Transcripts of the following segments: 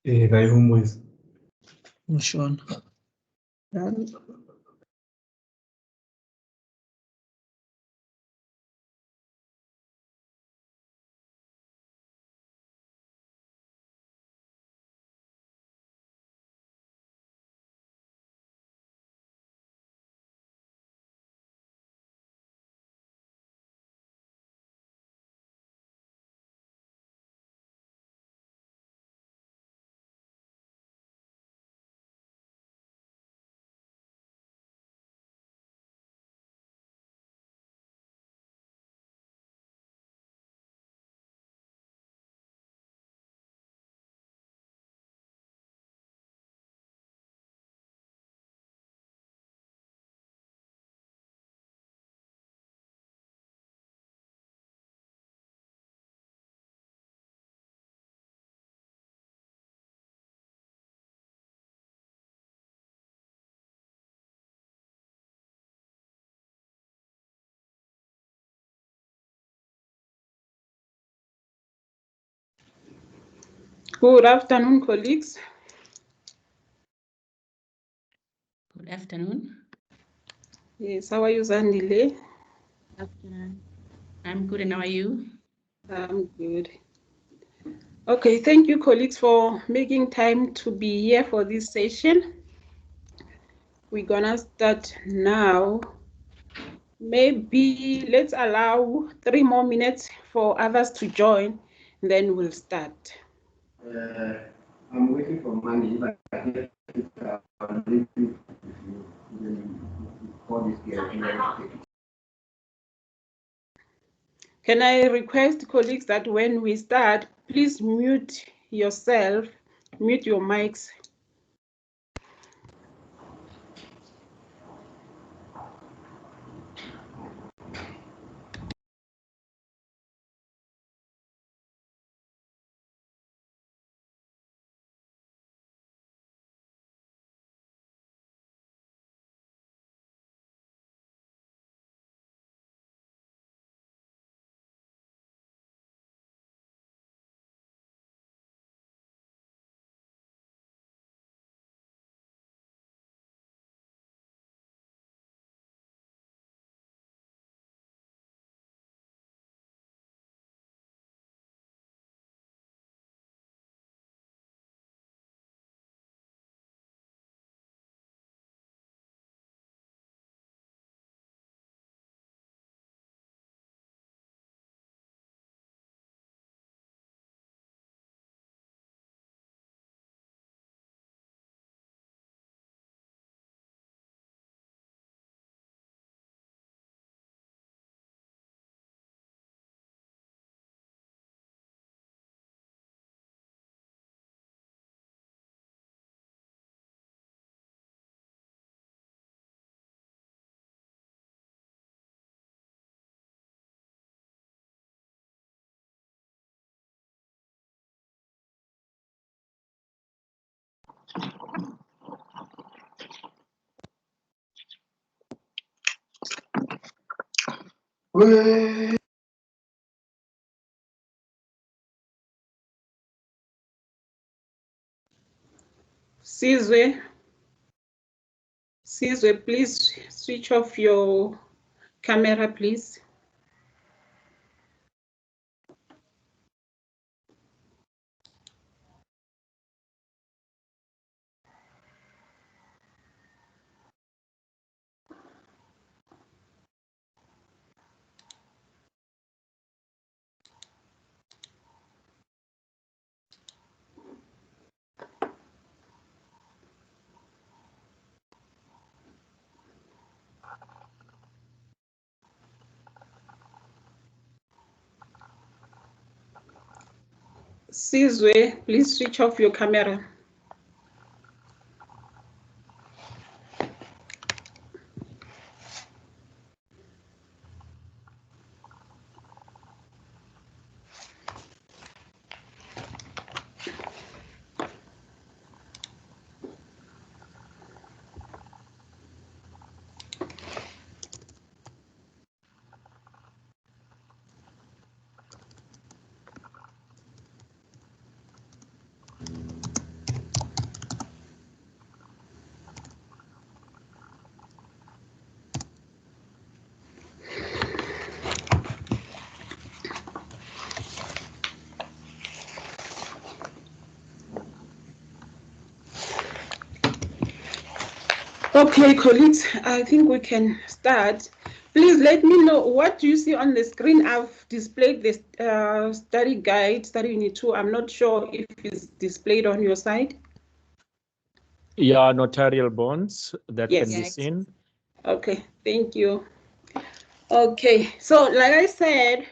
Dai homeways. Sean. Good afternoon, colleagues. Good afternoon. Yes, how are you, Zandile? Afternoon. I'm good, and how are you? I'm good. Okay, thank you, colleagues, for making time to be here for this session. We're gonna start now. Maybe let's allow 3 more minutes for others to join, then we'll start. I'm waiting for money, but Can I request, colleagues, that when we start, please mute yourself, mute your mics. Sizwe, please switch off your camera, please. Sizwe, please switch off your camera. Okay, colleagues, I think we can start. Please let me know what do you see on the screen. I've displayed the study guide, study unit 2. I'm not sure if it's displayed on your side. Yeah, notarial bonds that Yes. can be Yes. seen. Okay, thank you. Okay, so like I said,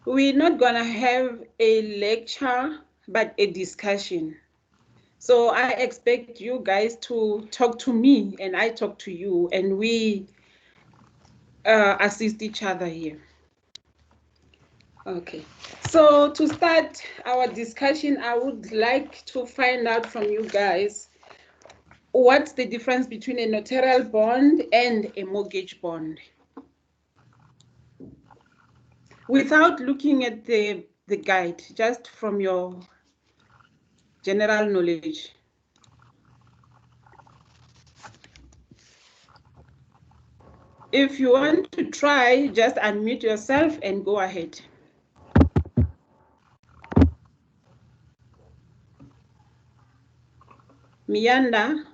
we're not gonna have a lecture, but a discussion. So I expect you guys to talk to me and I talk to you, and we assist each other here. Okay, so to start our discussion, I would like to find out from you guys what's the difference between a notarial bond and a mortgage bond. Without looking at the guide, just from your general knowledge. If you want to try, just unmute yourself and go ahead. Mianda,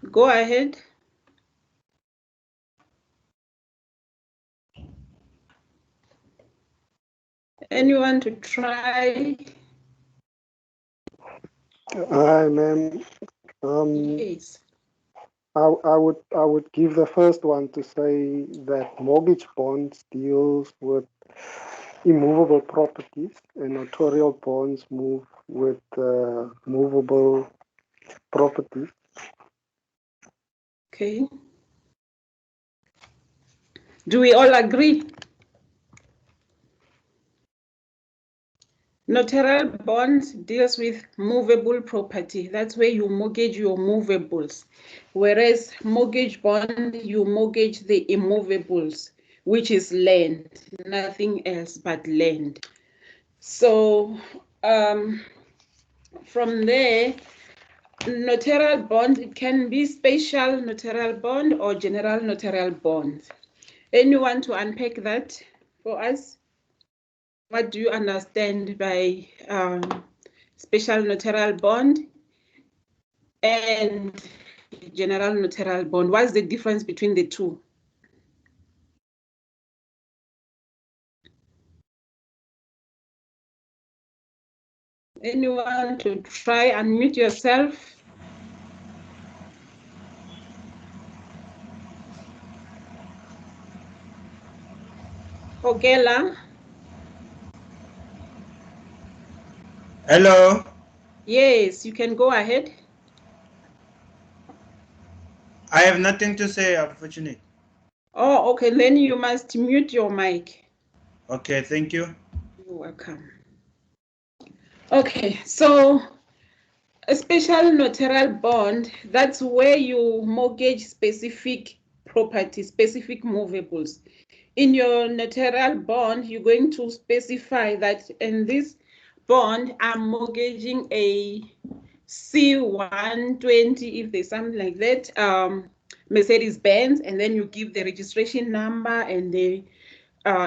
go ahead. Anyone to try? Hi, ma'am. Yes. I would give the first one to say that mortgage bonds deals with immovable properties, and notarial bonds move with movable properties. Okay. Do we all agree? Notarial bonds deals with movable property. That's where you mortgage your movables. Whereas mortgage bond, you mortgage the immovables, which is land, nothing else but land. So from there, notarial bond, it can be special notarial bond or general notarial bond. Anyone to unpack that for us? What do you understand by special notarial bond and general notarial bond? What's the difference between the two? Anyone to try unmute yourself? Ogela? Hello. Yes, you can go ahead. I have nothing to say, unfortunately. Oh, okay, then you must mute your mic. Okay, thank you. You're welcome. Okay, so a special notarial bond, that's where you mortgage specific property, specific movables. In your notarial bond, you're going to specify that in this bond, I'm mortgaging a C120, if there's something like that, Mercedes-Benz, and then you give the registration number and the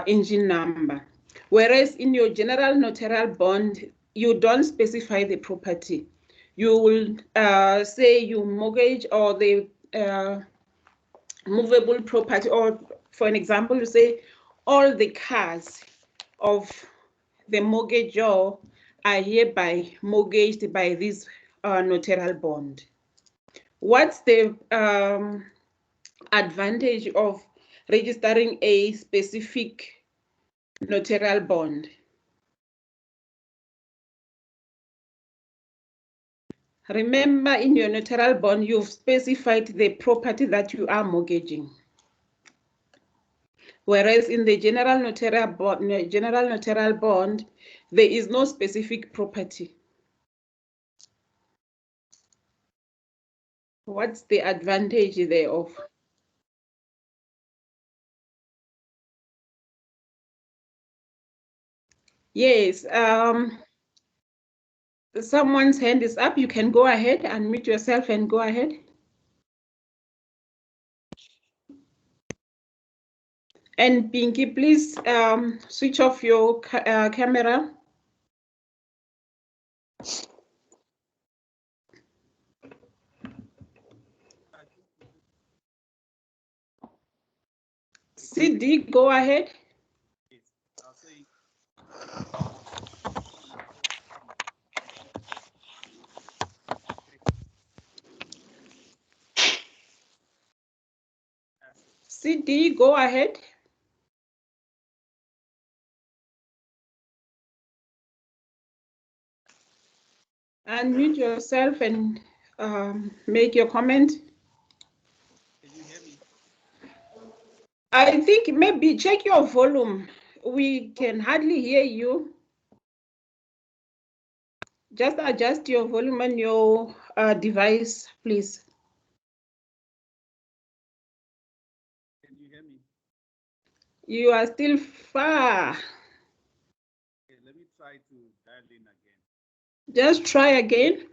engine number. Whereas in your general notarial bond, you don't specify the property. You will say you mortgage or the movable property, or for an example, you say all the cars of the mortgagor are hereby mortgaged by this notarial bond. What's the advantage of registering a specific notarial bond? Remember, in your notarial bond, you've specified the property that you are mortgaging. Whereas in the general notarial bond, there is no specific property. What's the advantage thereof? Yes, someone's hand is up. You can go ahead, unmute yourself and go ahead. And Pinky, please switch off your camera. CD, go ahead. CD, go ahead. Unmute yourself and make your comment. Can you hear me? I think maybe check your volume. We can hardly hear you. Just adjust your volume on your device, please. Can you hear me? You are still far. Okay, let me try to dial in again. Just try again.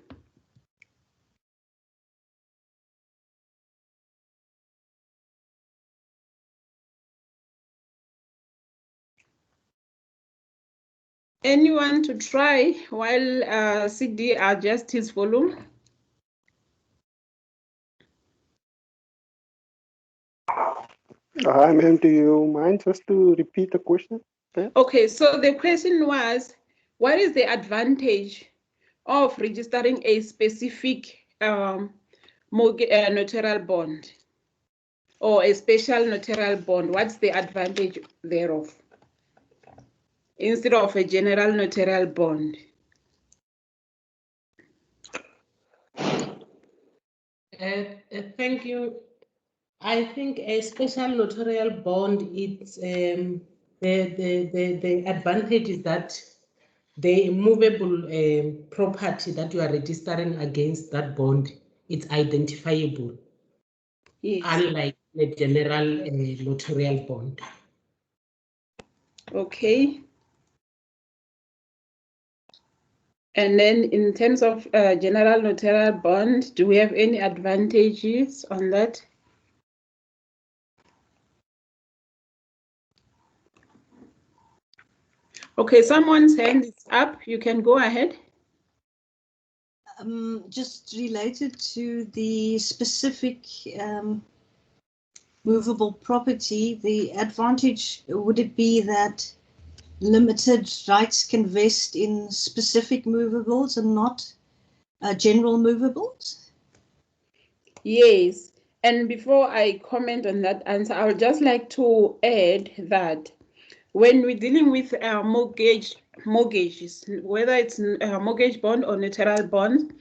Anyone to try while CD adjusts his volume? Hi, ma'am, do you mind just to repeat the question? Okay, so the question was, what is the advantage of registering a specific notarial bond or a special notarial bond? What's the advantage thereof instead of a general notarial bond? Thank you. I think a special notarial bond, it's the advantage is that the immovable property that you are registering against that bond, it's identifiable. Yes. Unlike the general notarial bond. Okay. And then in terms of general notarial bond, do we have any advantages on that? Okay, someone's hand is up. You can go ahead. Just related to the specific movable property, the advantage, would it be that limited rights can vest in specific movables and not general movables? Yes, and before I comment on that answer, I would just like to add that when we're dealing with mortgages, whether it's a mortgage bond or notarial bond,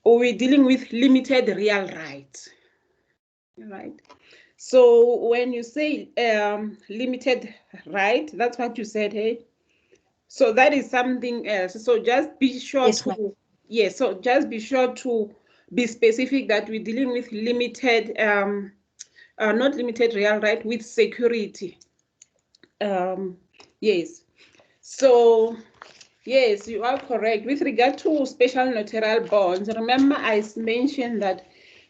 we're dealing with limited real rights, right? So when you say limited right, that's what you said, hey? So that is something else. So just be sure so just be sure to be specific that we're dealing with limited, not limited real right, with security. Yes. So yes, you are correct. With regard to special notarial bonds, remember I mentioned that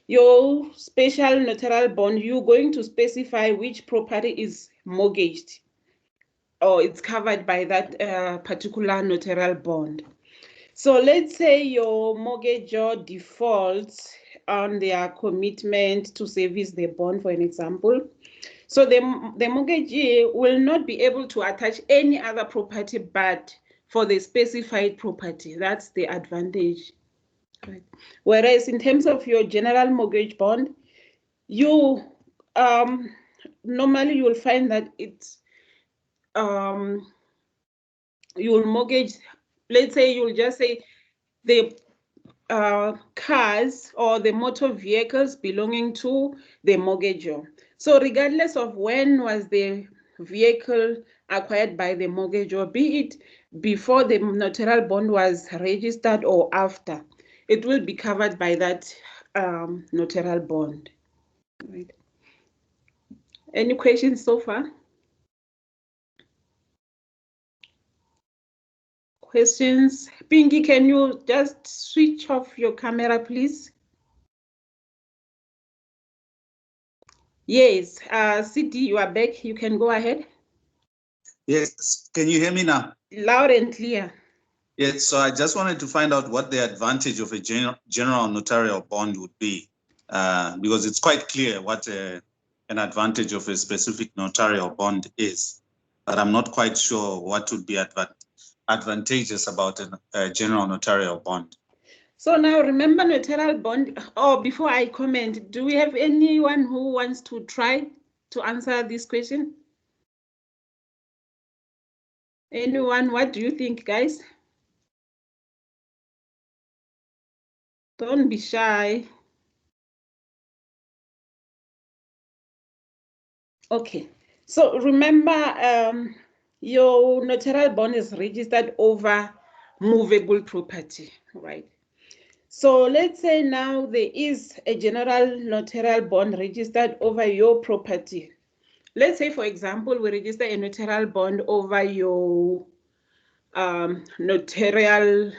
your special notarial bond, you're going to specify which property is mortgaged or it's covered by that particular notarial bond. So let's say your mortgagor defaults on their commitment to service the bond, for an example. So the mortgagee will not be able to attach any other property but for the specified property. That's the advantage. Right. Whereas in terms of your general mortgage bond, you normally you will find that it's you will mortgage, let's say you'll just say the cars or the motor vehicles belonging to the mortgagor. So regardless of when was the vehicle acquired by the mortgagor, be it before the notarial bond was registered or after, it will be covered by that notarial bond. Right. Any questions so far? Questions? Pinky, can you just switch off your camera, please? Yes, CD, you are back. You can go ahead. Yes, can you hear me now? Loud and clear. Yes, so I just wanted to find out what the advantage of a general notarial bond would be, because it's quite clear what a an advantage of a specific notarial bond is, but I'm not quite sure what would be advantageous about a general notarial bond. So now remember notarial bond. Oh, before I comment, do we have anyone who wants to try to answer this question? Anyone? What do you think, guys? Don't be shy. Okay, so remember your notarial bond is registered over movable property, right? So let's say now there is a general notarial bond registered over your property. Let's say, for example, we register a notarial bond over your notarial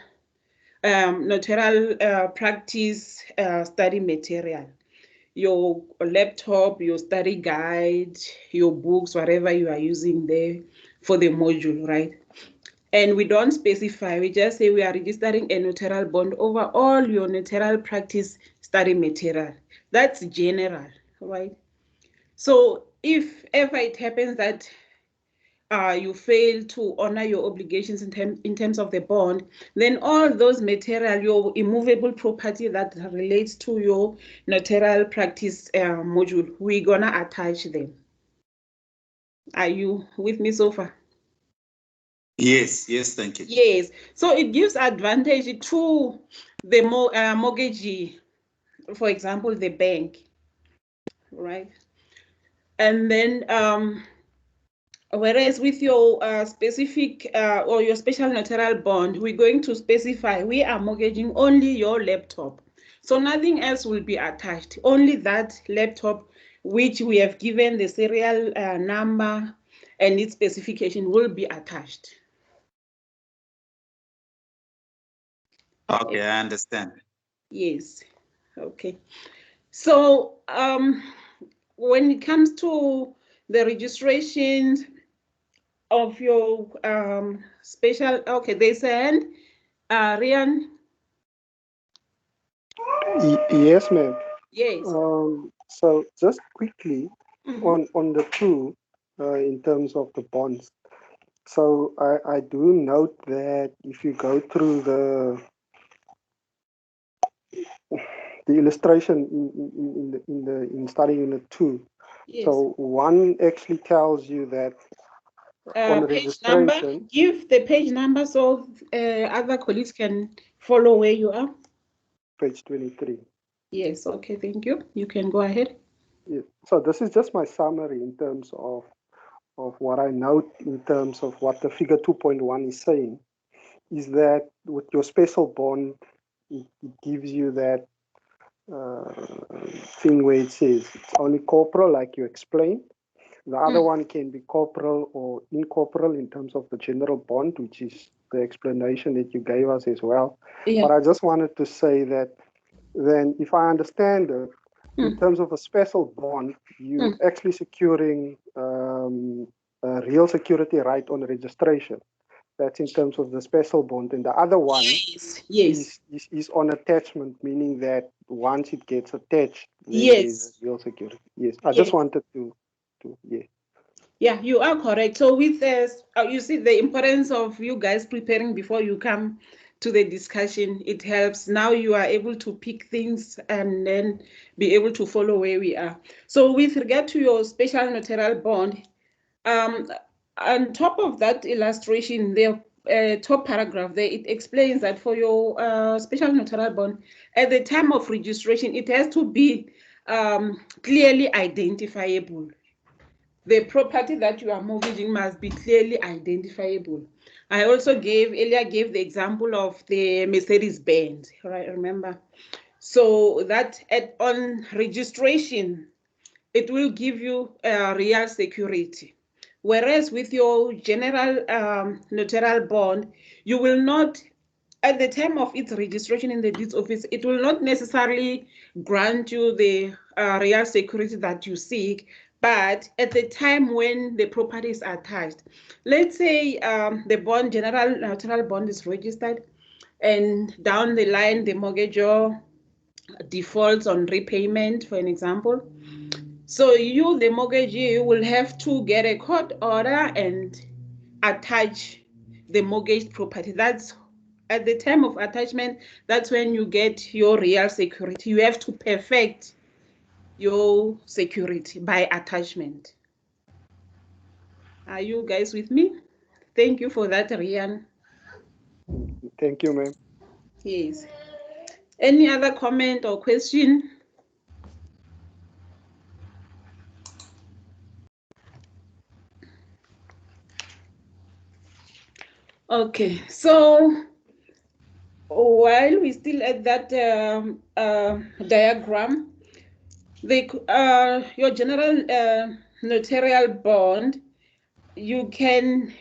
practice study material, your laptop, your study guide, your books, whatever you are using there for the module, right? And we don't specify, we just say we are registering a notarial bond over all your notarial practice study material. That's general, right? So if ever it happens that you fail to honor your obligations in terms of the bond, then all those material, your immovable property that relates to your notarial practice module, we're gonna attach them. Are you with me so far? Yes, thank you. Yes, so it gives advantage to the mortgagee, for example, the bank, right? And then whereas with your specific or your special notarial bond, we're going to specify we are mortgaging only your laptop. So nothing else will be attached, only that laptop which we have given the serial number and its specification will be attached. Okay, I understand. Yes, okay. So when it comes to the registrations of your special, okay, there's a hand, Rian. Yes, ma'am. Yes. So just quickly Mhm. on the two, in terms of the bonds. So I do note that if you go through the illustration in study unit 2, Yes. so one actually tells you that on Page number. registration. Give the page number so other colleagues can follow where you are. Page 23. Yes. Okay. Thank you. You can go ahead. Yeah. So this is just my summary in terms of what I note in terms of what the figure 2.1 is saying, is that with your special bond, it gives you that thing where it says it's only corporal, like you explained. The other one can be corporal or incorporal in terms of the general bond, which is the explanation that you gave us as well. Yeah. But I just wanted to say that then, if I understand it, in terms of a special bond, you're actually securing a real security right on registration. That's in terms of the special bond. And the other one Yes. is on attachment, meaning that once it gets attached, then there's a real security. Yes, I just wanted to yeah. Yeah, you are correct. So with this, you see the importance of you guys preparing before you come to the discussion. It helps. Now you are able to pick things and then be able to follow where we are. So with regard to your special notarial bond, on top of that illustration, the top paragraph there, it explains that for your special notarial bond, at the time of registration, it has to be clearly identifiable. The property that you are mortgaging must be clearly identifiable. I also earlier gave the example of the Mercedes-Benz, right? Remember? So that on registration, it will give you real security. Whereas with your general notarial bond, you will not, at the time of its registration in the deeds office, it will not necessarily grant you the real security that you seek. But at the time when the property is attached, let's say the bond, general notarial bond is registered, and down the line, the mortgagor defaults on repayment, for an example, So you, the mortgagee, will have to get a court order and attach the mortgaged property. That's at the time of attachment, that's when you get your real security. You have to perfect your security by attachment. Are you guys with me? Thank you for that, Rian. Thank you, ma'am. Yes. Any other comment or question? Okay, so while we're still at that diagram, your general notarial bond, you can